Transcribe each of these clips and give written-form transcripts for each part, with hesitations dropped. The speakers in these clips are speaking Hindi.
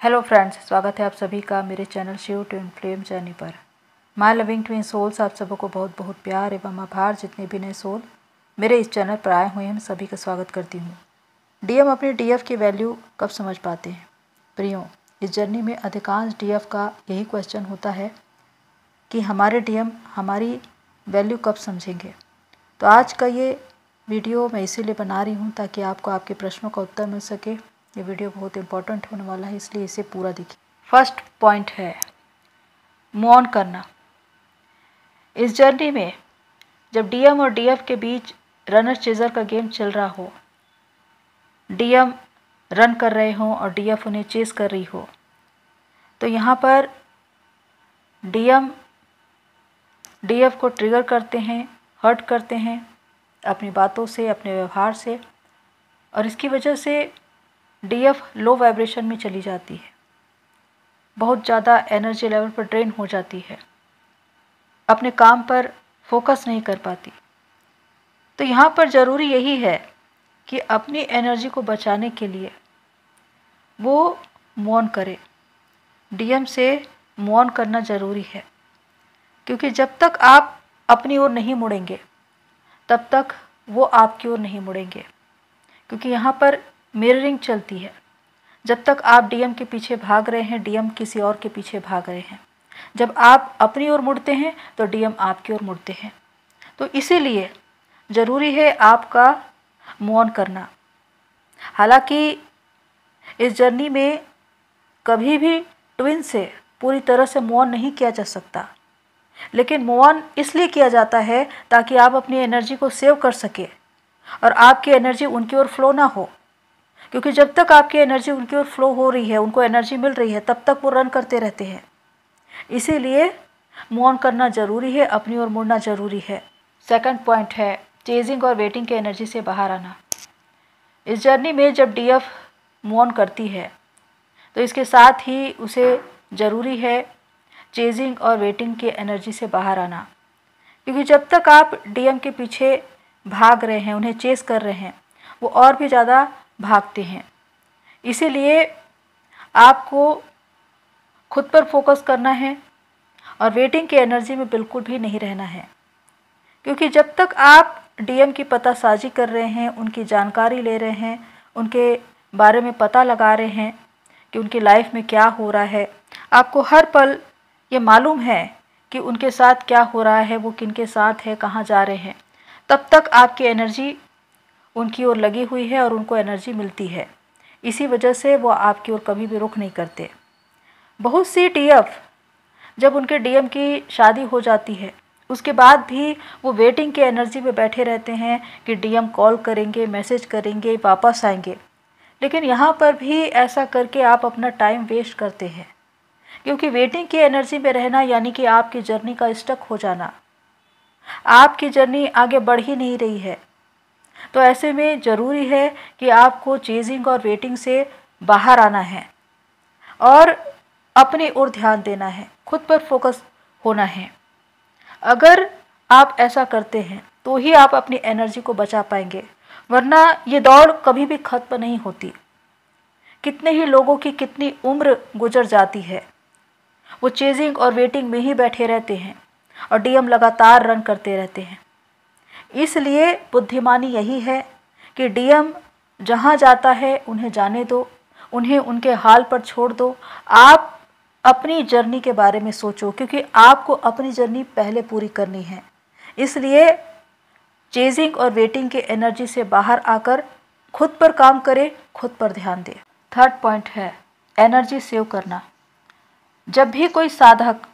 हेलो फ्रेंड्स, स्वागत है आप सभी का मेरे channel Shiv twin flame journey पर। माय लविंग ट्विन सोल्स, आप सबों को बहुत बहुत प्यार एवं आभार। जितने भी नए सोल मेरे इस चैनल पर आए हुए हैं, मैं सभी का स्वागत करती हूँ। डीएम अपने डीएफ की वैल्यू कब समझ पाते हैं? प्रियो, इस जर्नी में अधिकांश डीएफ का यही क्वेश्चन होता है कि हमारे डीएम हमारी वैल्यू कब समझेंगे। तो आज का ये वीडियो मैं इसीलिए बना रही हूँ ताकि आपको आपके प्रश्नों का उत्तर मिल सके। ये वीडियो बहुत इंपॉर्टेंट होने वाला है, इसलिए इसे पूरा देखिए। फर्स्ट पॉइंट है मूव ऑन करना। इस जर्नी में जब डीएम और डीएफ के बीच रनर चेजर का गेम चल रहा हो, डीएम रन कर रहे हों और डीएफ उन्हें चेस कर रही हो, तो यहाँ पर डीएम डीएफ को ट्रिगर करते हैं, हर्ट करते हैं अपनी बातों से, अपने व्यवहार से, और इसकी वजह से डीएफ लो वाइब्रेशन में चली जाती है, बहुत ज़्यादा एनर्जी लेवल पर ड्रेन हो जाती है, अपने काम पर फोकस नहीं कर पाती। तो यहाँ पर ज़रूरी यही है कि अपनी एनर्जी को बचाने के लिए वो मूव ऑन करे। डीएम से मूव ऑन करना ज़रूरी है, क्योंकि जब तक आप अपनी ओर नहीं मुड़ेंगे तब तक वो आपकी ओर नहीं मुड़ेंगे, क्योंकि यहाँ पर मिररिंग चलती है। जब तक आप डीएम के पीछे भाग रहे हैं, डीएम किसी और के पीछे भाग रहे हैं। जब आप अपनी ओर मुड़ते हैं तो डीएम आपकी ओर मुड़ते हैं। तो इसीलिए ज़रूरी है आपका मूव ऑन करना। हालांकि इस जर्नी में कभी भी ट्विन से पूरी तरह से मूव ऑन नहीं किया जा सकता, लेकिन मूव ऑन इसलिए किया जाता है ताकि आप अपनी एनर्जी को सेव कर सके और आपकी एनर्जी उनकी ओर फ्लो ना हो। क्योंकि जब तक आपकी एनर्जी उनकी ओर फ्लो हो रही है, उनको एनर्जी मिल रही है, तब तक वो रन करते रहते हैं। इसीलिए मूव ऑन करना ज़रूरी है, अपनी ओर मुड़ना ज़रूरी है। सेकंड पॉइंट है चेजिंग और वेटिंग के एनर्जी से बाहर आना। इस जर्नी में जब डीएफ मूव ऑन करती है तो इसके साथ ही उसे ज़रूरी है चेजिंग और वेटिंग के एनर्जी से बाहर आना, क्योंकि जब तक आप डीएम के पीछे भाग रहे हैं, उन्हें चेस कर रहे हैं, वो और भी ज़्यादा भागते हैं। इसीलिए आपको खुद पर फोकस करना है और वेटिंग की एनर्जी में बिल्कुल भी नहीं रहना है, क्योंकि जब तक आप डीएम की पतासाजी कर रहे हैं, उनकी जानकारी ले रहे हैं, उनके बारे में पता लगा रहे हैं कि उनकी लाइफ में क्या हो रहा है, आपको हर पल ये मालूम है कि उनके साथ क्या हो रहा है, वो किन के साथ है, कहाँ जा रहे हैं, तब तक आपकी एनर्जी उनकी ओर लगी हुई है और उनको एनर्जी मिलती है। इसी वजह से वो आपकी ओर कभी भी रुख नहीं करते। बहुत सी डीएफ जब उनके डीएम की शादी हो जाती है, उसके बाद भी वो वेटिंग के एनर्जी में बैठे रहते हैं कि डीएम कॉल करेंगे, मैसेज करेंगे, वापस आएंगे। लेकिन यहाँ पर भी ऐसा करके आप अपना टाइम वेस्ट करते हैं, क्योंकि वेटिंग की एनर्जी में रहना यानी कि आपकी जर्नी का स्टक हो जाना। आपकी जर्नी आगे बढ़ ही नहीं रही है। तो ऐसे में ज़रूरी है कि आपको चेजिंग और वेटिंग से बाहर आना है और अपनी ओर ध्यान देना है, खुद पर फोकस होना है। अगर आप ऐसा करते हैं तो ही आप अपनी एनर्जी को बचा पाएंगे, वरना ये दौड़ कभी भी खत्म नहीं होती। कितने ही लोगों की कितनी उम्र गुजर जाती है, वो चेजिंग और वेटिंग में ही बैठे रहते हैं और डीएम लगातार रन करते रहते हैं। इसलिए बुद्धिमानी यही है कि डीएम जहाँ जाता है उन्हें जाने दो, उन्हें उनके हाल पर छोड़ दो। आप अपनी जर्नी के बारे में सोचो, क्योंकि आपको अपनी जर्नी पहले पूरी करनी है। इसलिए चेजिंग और वेटिंग के एनर्जी से बाहर आकर खुद पर काम करें, खुद पर ध्यान दें। थर्ड पॉइंट है एनर्जी सेव करना। जब भी कोई साधक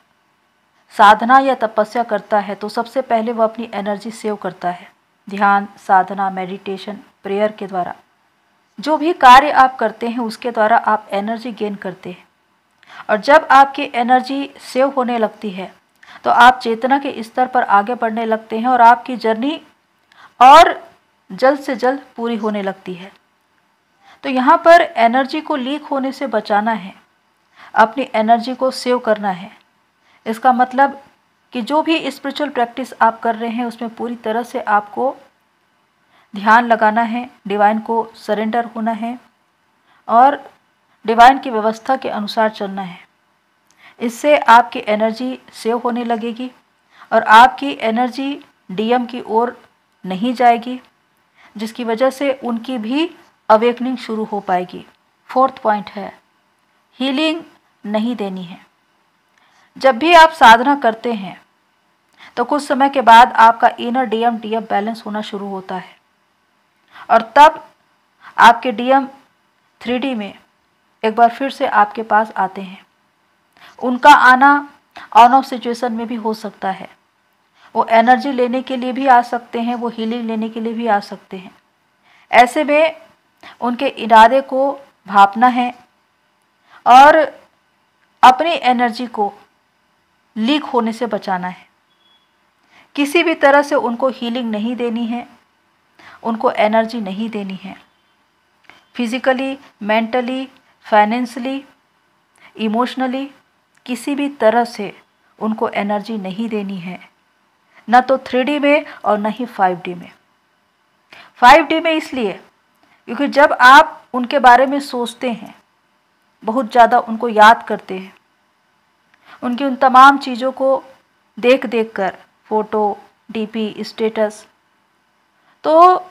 साधना या तपस्या करता है तो सबसे पहले वह अपनी एनर्जी सेव करता है। ध्यान, साधना, मेडिटेशन, प्रेयर के द्वारा जो भी कार्य आप करते हैं उसके द्वारा आप एनर्जी गेन करते हैं। और जब आपकी एनर्जी सेव होने लगती है तो आप चेतना के स्तर पर आगे बढ़ने लगते हैं और आपकी जर्नी और जल्द से जल्द पूरी होने लगती है। तो यहाँ पर एनर्जी को लीक होने से बचाना है, अपनी एनर्जी को सेव करना है। इसका मतलब कि जो भी स्पिरिचुअल प्रैक्टिस आप कर रहे हैं उसमें पूरी तरह से आपको ध्यान लगाना है, डिवाइन को सरेंडर होना है और डिवाइन की व्यवस्था के अनुसार चलना है। इससे आपकी एनर्जी सेव होने लगेगी और आपकी एनर्जी डीएम की ओर नहीं जाएगी, जिसकी वजह से उनकी भी अवेकनिंग शुरू हो पाएगी। 4th पॉइंट है, हीलिंग नहीं देनी है। जब भी आप साधना करते हैं तो कुछ समय के बाद आपका इनर डीएम डीएफ बैलेंस होना शुरू होता है और तब आपके डीएम 3D में एक बार फिर से आपके पास आते हैं। उनका आना ऑन ऑफ सिचुएशन में भी हो सकता है। वो एनर्जी लेने के लिए भी आ सकते हैं, वो हीलिंग लेने के लिए भी आ सकते हैं। ऐसे में उनके इरादे को भांपना है और अपनी एनर्जी को लीक होने से बचाना है। किसी भी तरह से उनको हीलिंग नहीं देनी है, उनको एनर्जी नहीं देनी है। फिजिकली, मेंटली, फाइनेंशियली, इमोशनली किसी भी तरह से उनको एनर्जी नहीं देनी है, न तो 3D में और न ही 5D में। 5D में इसलिए क्योंकि जब आप उनके बारे में सोचते हैं, बहुत ज़्यादा उनको याद करते हैं, उनकी उन तमाम चीज़ों को देख देख कर, फ़ोटो, डीपी, स्टेटस, तो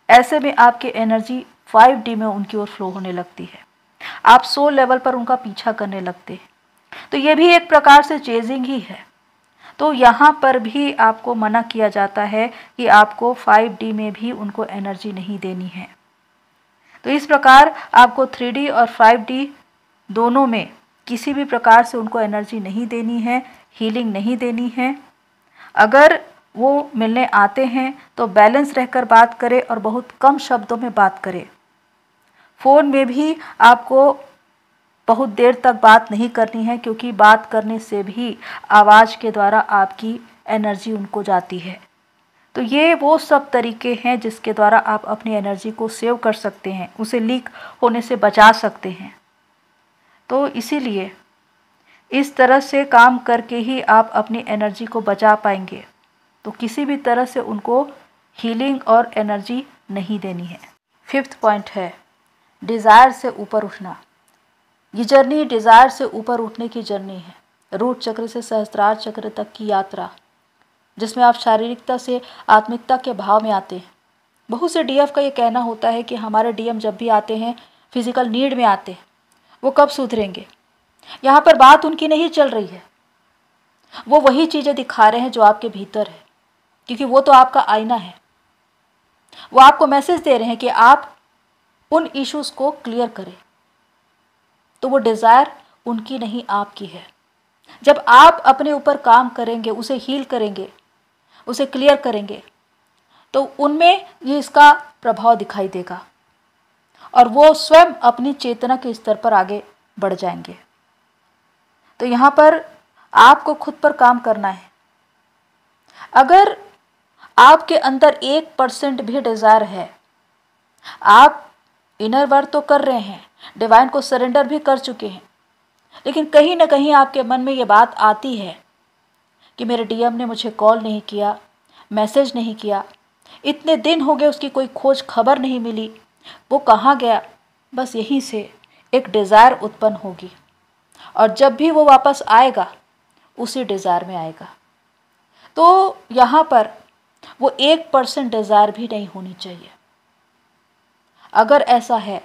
ऐसे में आपकी एनर्जी 5D में उनकी ओर फ्लो होने लगती है। आप सोल लेवल पर उनका पीछा करने लगते हैं। तो ये भी एक प्रकार से चेजिंग ही है। तो यहाँ पर भी आपको मना किया जाता है कि आपको 5D में भी उनको एनर्जी नहीं देनी है। तो इस प्रकार आपको 3D और 5D दोनों में किसी भी प्रकार से उनको एनर्जी नहीं देनी है, हीलिंग नहीं देनी है। अगर वो मिलने आते हैं तो बैलेंस रहकर बात करें और बहुत कम शब्दों में बात करें। फ़ोन में भी आपको बहुत देर तक बात नहीं करनी है, क्योंकि बात करने से भी आवाज़ के द्वारा आपकी एनर्जी उनको जाती है। तो ये वो सब तरीके हैं जिसके द्वारा आप अपनी एनर्जी को सेव कर सकते हैं, उसे लीक होने से बचा सकते हैं। तो इसीलिए इस तरह से काम करके ही आप अपनी एनर्जी को बचा पाएंगे। तो किसी भी तरह से उनको हीलिंग और एनर्जी नहीं देनी है। 5th पॉइंट है, डिज़ायर से ऊपर उठना। ये जर्नी डिज़ायर से ऊपर उठने की जर्नी है। रूट चक्र से सहस्त्रार चक्र तक की यात्रा, जिसमें आप शारीरिकता से आत्मिकता के भाव में आते हैं। बहुत से डीएफ का ये कहना होता है कि हमारे डीएम जब भी आते हैं फिजिकल नीड में आते हैं, वो कब सुधरेंगे। यहाँ पर बात उनकी नहीं चल रही है, वो वही चीज़ें दिखा रहे हैं जो आपके भीतर है, क्योंकि वो तो आपका आईना है। वो आपको मैसेज दे रहे हैं कि आप उन इश्यूज़ को क्लियर करें। तो वो डिज़ायर उनकी नहीं, आपकी है। जब आप अपने ऊपर काम करेंगे, उसे हील करेंगे, उसे क्लियर करेंगे, तो उनमें ये इसका प्रभाव दिखाई देगा और वो स्वयं अपनी चेतना के स्तर पर आगे बढ़ जाएंगे। तो यहाँ पर आपको खुद पर काम करना है। अगर आपके अंदर 1% भी डिज़ायर है, आप इनर वर्क तो कर रहे हैं, डिवाइन को सरेंडर भी कर चुके हैं, लेकिन कहीं ना कहीं आपके मन में ये बात आती है कि मेरे डीएम ने मुझे कॉल नहीं किया, मैसेज नहीं किया, इतने दिन हो गए उसकी कोई खोज खबर नहीं मिली, वो कहाँ गया। बस यहीं से एक डिज़ायर उत्पन्न होगी और जब भी वो वापस आएगा उसी डिज़ायर में आएगा। तो यहाँ पर वो 1% डिज़ायर भी नहीं होनी चाहिए। अगर ऐसा है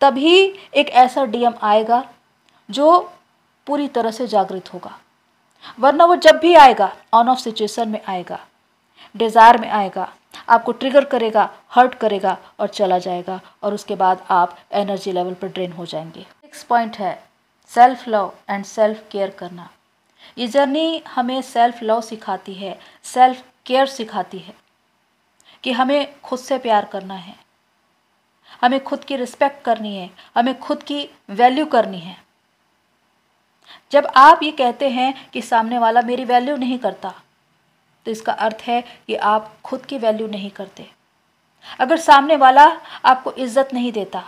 तभी एक ऐसा डीएम आएगा जो पूरी तरह से जागृत होगा, वरना वो जब भी आएगा ऑन ऑफ सिचुएशन में आएगा, डिज़ायर में आएगा, आपको ट्रिगर करेगा, हर्ट करेगा और चला जाएगा और उसके बाद आप एनर्जी लेवल पर ड्रेन हो जाएंगे। 6 पॉइंट है, self love and self care करना। ये जर्नी हमें सेल्फ लव सिखाती है, सेल्फ केयर सिखाती है कि हमें खुद से प्यार करना है, हमें खुद की रिस्पेक्ट करनी है, हमें खुद की वैल्यू करनी है। जब आप ये कहते हैं कि सामने वाला मेरी वैल्यू नहीं करता, तो इसका अर्थ है कि आप खुद की वैल्यू नहीं करते। अगर सामने वाला आपको इज्जत नहीं देता,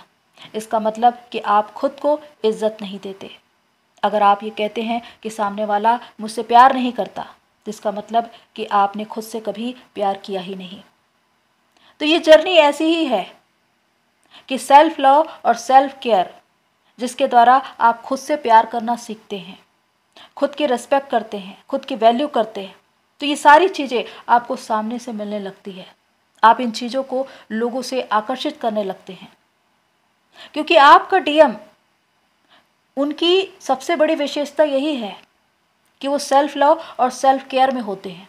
इसका मतलब कि आप खुद को इज्जत नहीं देते। अगर आप ये कहते हैं कि सामने वाला मुझसे प्यार नहीं करता, तो इसका मतलब कि आपने खुद से कभी प्यार किया ही नहीं। तो ये जर्नी ऐसी ही है कि सेल्फ लव और सेल्फ केयर, जिसके द्वारा आप खुद से प्यार करना सीखते हैं, खुद की रिस्पेक्ट करते हैं, खुद की वैल्यू करते हैं, तो ये सारी चीज़ें आपको सामने से मिलने लगती है। आप इन चीज़ों को लोगों से आकर्षित करने लगते हैं, क्योंकि आपका डीएम, उनकी सबसे बड़ी विशेषता यही है कि वो सेल्फ लव और सेल्फ केयर में होते हैं।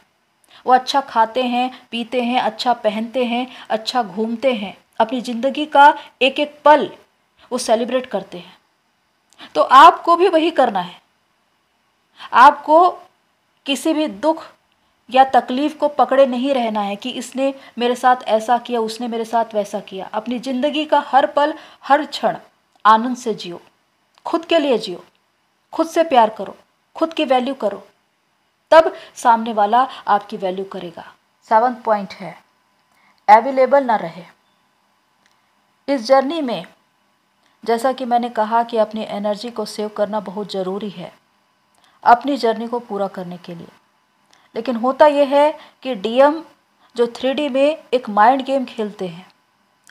वो अच्छा खाते हैं, पीते हैं, अच्छा पहनते हैं, अच्छा घूमते हैं, अपनी ज़िंदगी का एक एक पल वो सेलिब्रेट करते हैं। तो आपको भी वही करना है। आपको किसी भी दुख या तकलीफ को पकड़े नहीं रहना है कि इसने मेरे साथ ऐसा किया, उसने मेरे साथ वैसा किया। अपनी ज़िंदगी का हर पल, हर क्षण आनंद से जियो, खुद के लिए जियो, खुद से प्यार करो, खुद की वैल्यू करो, तब सामने वाला आपकी वैल्यू करेगा। 7वां पॉइंट है, अवेलेबल ना रहे। इस जर्नी में जैसा कि मैंने कहा कि अपनी एनर्जी को सेव करना बहुत ज़रूरी है अपनी जर्नी को पूरा करने के लिए। लेकिन होता यह है कि डीएम जो 3D में एक माइंड गेम खेलते हैं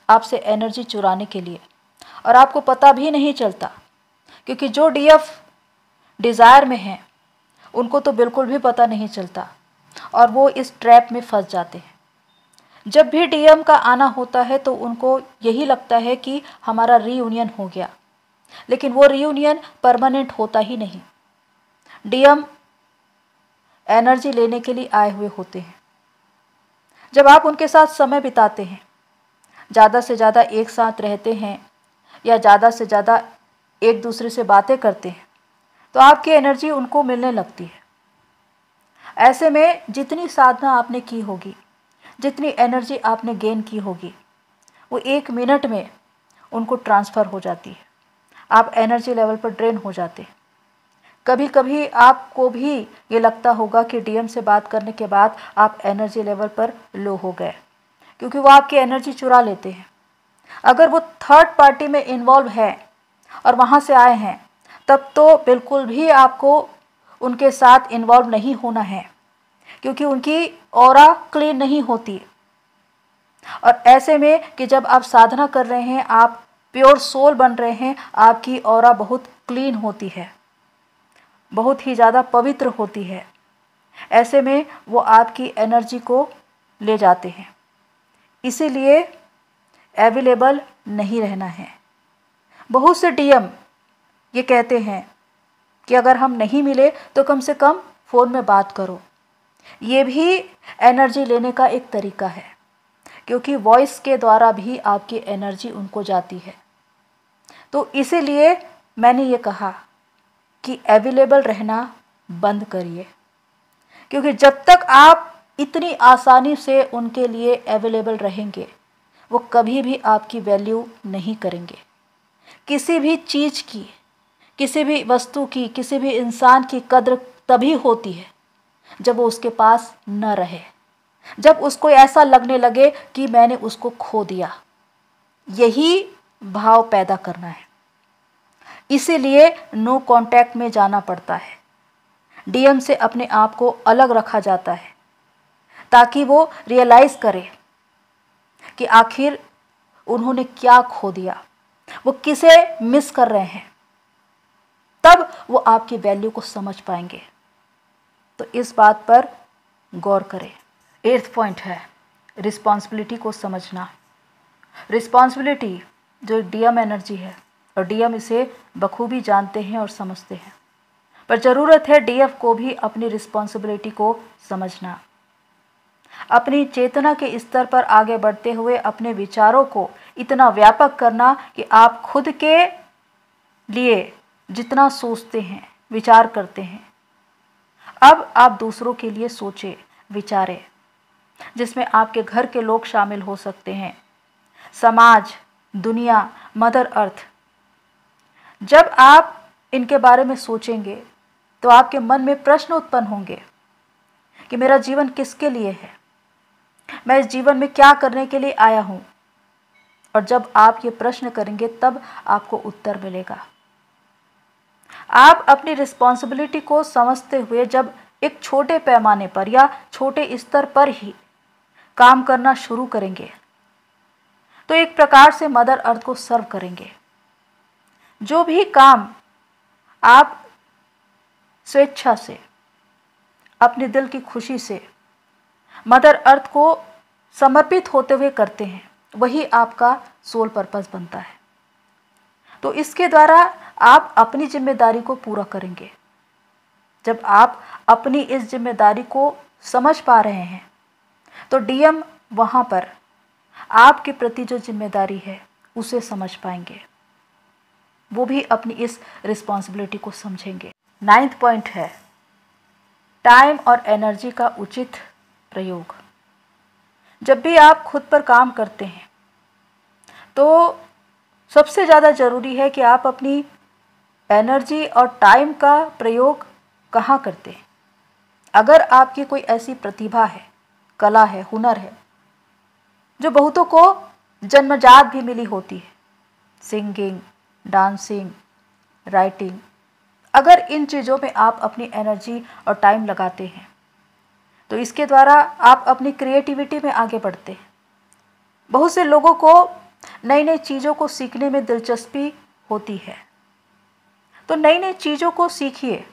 आपसे एनर्जी चुराने के लिए, और आपको पता भी नहीं चलता, क्योंकि जो डीएफ डिज़ायर में हैं उनको तो बिल्कुल भी पता नहीं चलता और वो इस ट्रैप में फंस जाते हैं। जब भी डीएम का आना होता है तो उनको यही लगता है कि हमारा रीयूनियन हो गया, लेकिन वो रीयूनियन परमानेंट होता ही नहीं। डीएम एनर्जी लेने के लिए आए हुए होते हैं। जब आप उनके साथ समय बिताते हैं, ज़्यादा से ज़्यादा एक साथ रहते हैं या ज़्यादा से ज़्यादा एक दूसरे से बातें करते हैं, तो आपकी एनर्जी उनको मिलने लगती है। ऐसे में जितनी साधना आपने की होगी, जितनी एनर्जी आपने गेन की होगी, वो 1 मिनट में उनको ट्रांसफ़र हो जाती है। आप एनर्जी लेवल पर ड्रेन हो जाते हैं। कभी कभी आपको भी ये लगता होगा कि डीएम से बात करने के बाद आप एनर्जी लेवल पर लो हो गए, क्योंकि वो आपकी एनर्जी चुरा लेते हैं। अगर वो थर्ड पार्टी में इन्वॉल्व है और वहाँ से आए हैं, तब तो बिल्कुल भी आपको उनके साथ इन्वॉल्व नहीं होना है, क्योंकि उनकी ऑरा क्लीन नहीं होती। और ऐसे में कि जब आप साधना कर रहे हैं, आप प्योर सोल बन रहे हैं, आपकी ऑरा बहुत क्लीन होती है, बहुत ही ज़्यादा पवित्र होती है। ऐसे में वो आपकी एनर्जी को ले जाते हैं। इसीलिए अवेलेबल नहीं रहना है। बहुत से डीएम ये कहते हैं कि अगर हम नहीं मिले तो कम से कम फ़ोन में बात करो। ये भी एनर्जी लेने का एक तरीका है, क्योंकि वॉइस के द्वारा भी आपकी एनर्जी उनको जाती है। तो इसीलिए मैंने ये कहा कि अवेलेबल रहना बंद करिए, क्योंकि जब तक आप इतनी आसानी से उनके लिए अवेलेबल रहेंगे, वो कभी भी आपकी वैल्यू नहीं करेंगे। किसी भी चीज़ की, किसी भी वस्तु की, किसी भी इंसान की कद्र तभी होती है जब वो उसके पास न रहे, जब उसको ऐसा लगने लगे कि मैंने उसको खो दिया। यही भाव पैदा करना है। इसीलिए नो कांटेक्ट में जाना पड़ता है। डीएम से अपने आप को अलग रखा जाता है, ताकि वो रियलाइज़ करे कि आखिर उन्होंने क्या खो दिया, वो किसे मिस कर रहे हैं। तब वो आपकी वैल्यू को समझ पाएंगे। तो इस बात पर गौर करें। 8वां पॉइंट है, रिस्पॉन्सिबिलिटी को समझना। रिस्पॉन्सिबिलिटी जो डीएम एनर्जी है, और डीएम इसे बखूबी जानते हैं और समझते हैं, पर ज़रूरत है डीएफ को भी अपनी रिस्पॉन्सिबिलिटी को समझना। अपनी चेतना के स्तर पर आगे बढ़ते हुए अपने विचारों को इतना व्यापक करना कि आप खुद के लिए जितना सोचते हैं, विचार करते हैं, अब आप दूसरों के लिए सोचें, विचारें, जिसमें आपके घर के लोग शामिल हो सकते हैं, समाज, दुनिया, मदर अर्थ। जब आप इनके बारे में सोचेंगे तो आपके मन में प्रश्न उत्पन्न होंगे कि मेरा जीवन किसके लिए है, मैं इस जीवन में क्या करने के लिए आया हूँ। और जब आप ये प्रश्न करेंगे तब आपको उत्तर मिलेगा। आप अपनी रिस्पॉन्सिबिलिटी को समझते हुए जब एक छोटे पैमाने पर या छोटे स्तर पर ही काम करना शुरू करेंगे, तो एक प्रकार से मदर अर्थ को सर्व करेंगे। जो भी काम आप स्वेच्छा से, अपने दिल की खुशी से मदर अर्थ को समर्पित होते हुए करते हैं, वही आपका सोल पर्पस बनता है। तो इसके द्वारा आप अपनी जिम्मेदारी को पूरा करेंगे। जब आप अपनी इस जिम्मेदारी को समझ पा रहे हैं तो डीएम वहाँ पर आपके प्रति जो जिम्मेदारी है उसे समझ पाएंगे, वो भी अपनी इस रिस्पॉन्सिबिलिटी को समझेंगे। 9th पॉइंट है टाइम और एनर्जी का उचित प्रयोग। जब भी आप खुद पर काम करते हैं तो सबसे ज़्यादा ज़रूरी है कि आप अपनी एनर्जी और टाइम का प्रयोग कहाँ करते हैं। अगर आपकी कोई ऐसी प्रतिभा है, कला है, हुनर है जो बहुतों को जन्मजात भी मिली होती है, सिंगिंग, डांसिंग, राइटिंग, अगर इन चीज़ों में आप अपनी एनर्जी और टाइम लगाते हैं तो इसके द्वारा आप अपनी क्रिएटिविटी में आगे बढ़ते हैं। बहुत से लोगों को नई नई चीज़ों को सीखने में दिलचस्पी होती है, तो नई नई चीज़ों को सीखिए।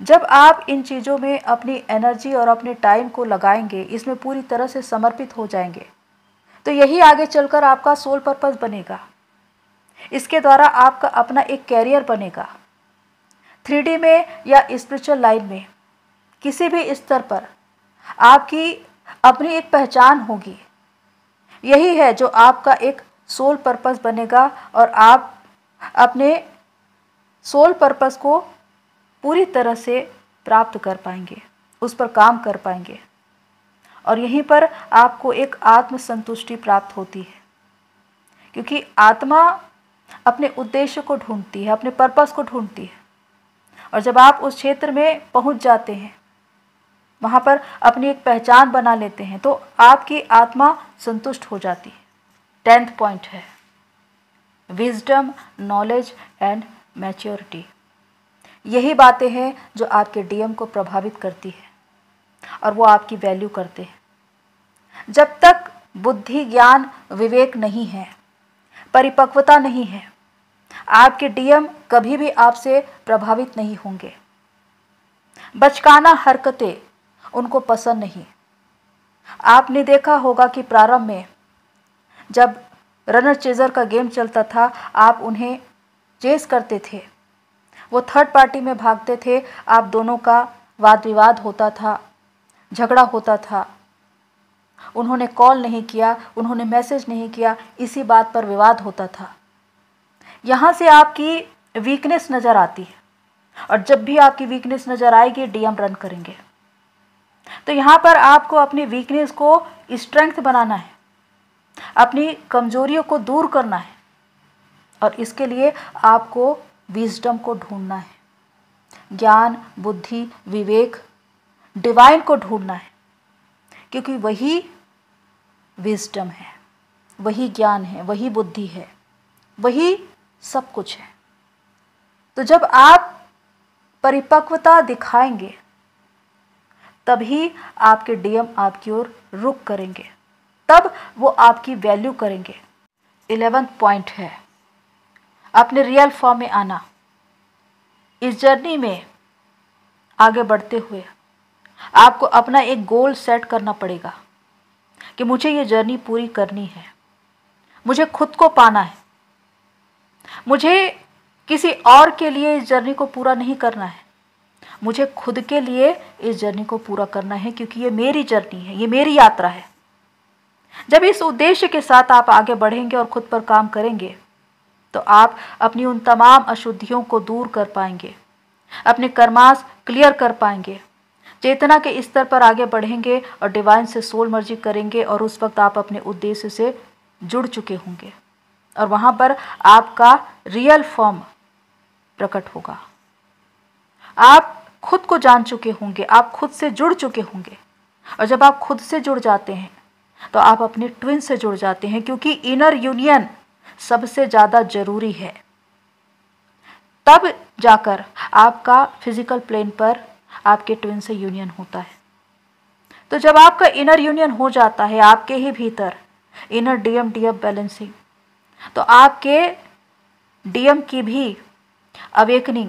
जब आप इन चीज़ों में अपनी एनर्जी और अपने टाइम को लगाएंगे, इसमें पूरी तरह से समर्पित हो जाएंगे, तो यही आगे चलकर आपका सोल पर्पस बनेगा। इसके द्वारा आपका अपना एक कैरियर बनेगा। 3D में या स्पिरिचुअल लाइन में किसी भी स्तर पर आपकी अपनी एक पहचान होगी। यही है जो आपका एक सोल पर्पस बनेगा और आप अपने सोल पर्पस को पूरी तरह से प्राप्त कर पाएंगे, उस पर काम कर पाएंगे और यहीं पर आपको एक आत्म संतुष्टि प्राप्त होती है, क्योंकि आत्मा अपने उद्देश्य को ढूंढती है, अपने पर्पस को ढूंढती है। और जब आप उस क्षेत्र में पहुंच जाते हैं, वहाँ पर अपनी एक पहचान बना लेते हैं, तो आपकी आत्मा संतुष्ट हो जाती है। 10th पॉइंट है विजडम, नॉलेज एंड मैच्योरिटी। यही बातें हैं जो आपके डीएम को प्रभावित करती है और वो आपकी वैल्यू करते हैं। जब तक बुद्धि, ज्ञान, विवेक नहीं है, परिपक्वता नहीं है, आपके डीएम कभी भी आपसे प्रभावित नहीं होंगे। बचकाना हरकतें उनको पसंद नहीं। आपने देखा होगा कि प्रारंभ में जब रनर चेजर का गेम चलता था, आप उन्हें चेस करते थे, वो थर्ड पार्टी में भागते थे, आप दोनों का वाद विवाद होता था, झगड़ा होता था। उन्होंने कॉल नहीं किया, उन्होंने मैसेज नहीं किया, इसी बात पर विवाद होता था। यहाँ से आपकी वीकनेस नज़र आती है और जब भी आपकी वीकनेस नज़र आएगी, डीएम रन करेंगे। तो यहाँ पर आपको अपनी वीकनेस को स्ट्रेंथ बनाना है, अपनी कमजोरियों को दूर करना है और इसके लिए आपको विजडम को ढूंढना है, ज्ञान, बुद्धि, विवेक, डिवाइन को ढूंढना है, क्योंकि वही विजडम है, वही ज्ञान है, वही बुद्धि है, वही सब कुछ है। तो जब आप परिपक्वता दिखाएंगे तभी आपके डीएम आपकी ओर रुख करेंगे, तब वो आपकी वैल्यू करेंगे। 11th पॉइंट है अपने रियल फॉर्म में आना। इस जर्नी में आगे बढ़ते हुए आपको अपना एक गोल सेट करना पड़ेगा कि मुझे ये जर्नी पूरी करनी है, मुझे खुद को पाना है, मुझे किसी और के लिए इस जर्नी को पूरा नहीं करना है, मुझे खुद के लिए इस जर्नी को पूरा करना है, क्योंकि ये मेरी जर्नी है, ये मेरी यात्रा है। जब इस उद्देश्य के साथ आप आगे बढ़ेंगे और खुद पर काम करेंगे तो आप अपनी उन तमाम अशुद्धियों को दूर कर पाएंगे, अपने कर्मास क्लियर कर पाएंगे, चेतना के स्तर पर आगे बढ़ेंगे और डिवाइन से सोल मर्जी करेंगे और उस वक्त आप अपने उद्देश्य से जुड़ चुके होंगे और वहाँ पर आपका रियल फॉर्म प्रकट होगा। आप खुद को जान चुके होंगे, आप खुद से जुड़ चुके होंगे और जब आप खुद से जुड़ जाते हैं तो आप अपने ट्विन से जुड़ जाते हैं, क्योंकि इनर यूनियन सबसे ज़्यादा जरूरी है। तब जाकर आपका फिजिकल प्लेन पर आपके ट्विन से यूनियन होता है। तो जब आपका इनर यूनियन हो जाता है आपके ही भीतर, इनर डीएम डीएफ बैलेंसिंग। तो आपके डीएम की भी अवेकनिंग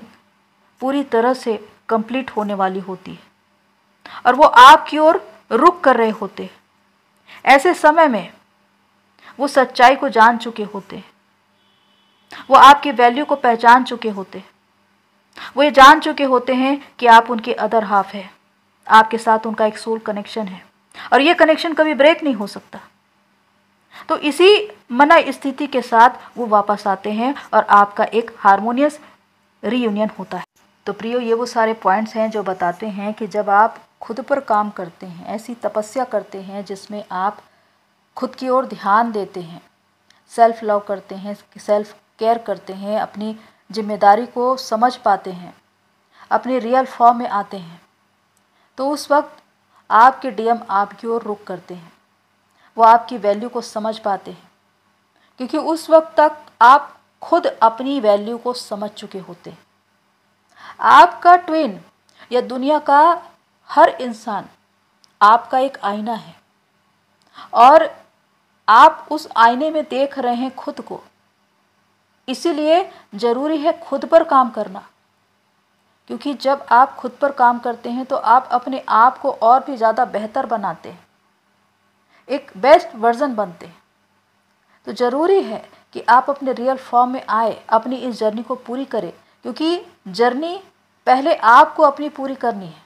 पूरी तरह से कंप्लीट होने वाली होती है और वो आपकी ओर रुख कर रहे होते हैं। ऐसे समय में वो सच्चाई को जान चुके होते हैं, वो आपकी वैल्यू को पहचान चुके होते हैं, वो ये जान चुके होते हैं कि आप उनके अदर हाफ है, आपके साथ उनका एक सोल कनेक्शन है और ये कनेक्शन कभी ब्रेक नहीं हो सकता। तो इसी मना स्थिति के साथ वो वापस आते हैं और आपका एक हार्मोनियस रीयूनियन होता है। तो प्रियो, ये वो सारे पॉइंट्स हैं जो बताते हैं कि जब आप खुद पर काम करते हैं, ऐसी तपस्या करते हैं जिसमें आप खुद की ओर ध्यान देते हैं, सेल्फ लव करते हैं, सेल्फ केयर करते हैं, अपनी जिम्मेदारी को समझ पाते हैं, अपने रियल फॉर्म में आते हैं, तो उस वक्त आपके डीएम आपकी ओर रुख करते हैं, वो आपकी वैल्यू को समझ पाते हैं, क्योंकि उस वक्त तक आप खुद अपनी वैल्यू को समझ चुके होते हैं। आपका ट्विन या दुनिया का हर इंसान आपका एक आईना है और आप उस आईने में देख रहे हैं खुद को। इसीलिए ज़रूरी है खुद पर काम करना, क्योंकि जब आप खुद पर काम करते हैं तो आप अपने आप को और भी ज़्यादा बेहतर बनाते हैं, एक बेस्ट वर्जन बनते हैं। तो ज़रूरी है कि आप अपने रियल फॉर्म में आए, अपनी इस जर्नी को पूरी करें, क्योंकि जर्नी पहले आपको अपनी पूरी करनी है,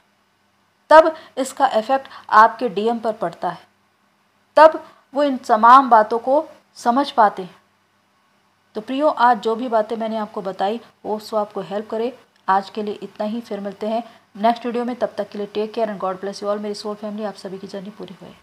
तब इसका इफ़ेक्ट आपके डीएम पर पड़ता है, तब वो इन तमाम बातों को समझ पाते हैं। तो प्रियो, आज जो भी बातें मैंने आपको बताई वो सो आपको हेल्प करे। आज के लिए इतना ही, फिर मिलते हैं नेक्स्ट वीडियो में। तब तक के लिए take care and God bless you all. मेरी सोल फैमिली, आप सभी की जर्नी पूरी हुई।